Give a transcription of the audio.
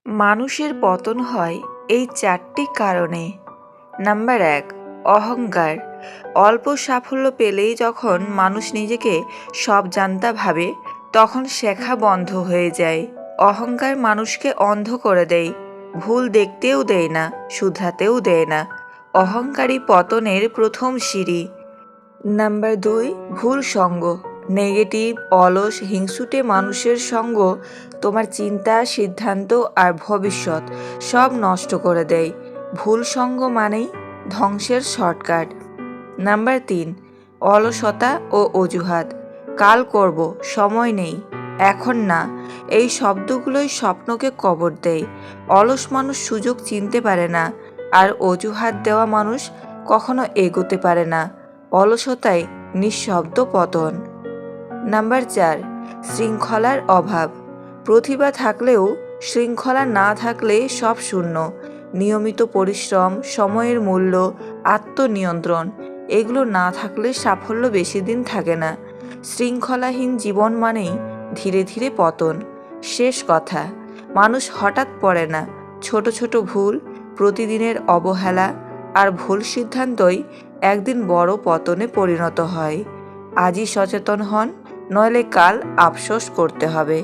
মানুষের পতন হয় এই ৪টি কারণে। নাম্বার ১, অহংকার। অল্প সাফল্য পেলেই যখন মানুষ নিজেকে সব জানতা ভাবে, তখন শেখা বন্ধ হয়ে যায়। অহংকার মানুষকে অন্ধ করে দেয়, ভুল দেখতেও দেয় না, শুধরাতেও দেয় না। অহংকারী পতনের প্রথম সিঁড়ি। নাম্বার ২, ভুল সঙ্গ। নেগেটিভ, অলস, হিংসুটে মানুষের সঙ্গ তোমার চিন্তা, সিদ্ধান্ত আর ভবিষ্যৎ সব নষ্ট করে দেয়। ভুল সঙ্গ মানেই ধ্বংসের শর্টকাট। নাম্বার ৩, অলসতা ও অজুহাত। কাল করব, সময় নেই, এখন না, এই শব্দগুলোই স্বপ্নকে কবর দেয়। অলস মানুষ সুযোগ চিনতে পারে না, আর অজুহাত দেওয়া মানুষ কখনো এগোতে পারে না। অলসতায় নিঃশব্দ পতন। নাম্বার ৪, শৃঙ্খলার অভাব। প্রতিভা থাকলেও শৃঙ্খলা না থাকলে সব শূন্য। নিয়মিত পরিশ্রম, সময়ের মূল্য, আত্মনিয়ন্ত্রণ এগুলো না থাকলে সাফল্য বেশি দিন থাকে না। শৃঙ্খলাহীন জীবন মানেই ধীরে ধীরে পতন। শেষ কথা, মানুষ হঠাৎ পড়ে না। ছোট ছোট ভুল, প্রতিদিনের অবহেলা আর ভুল সিদ্ধান্তই একদিন বড় পতনে পরিণত হয়। আজই সচেতন হন, নইলে কাল আফসোস করতে হবে।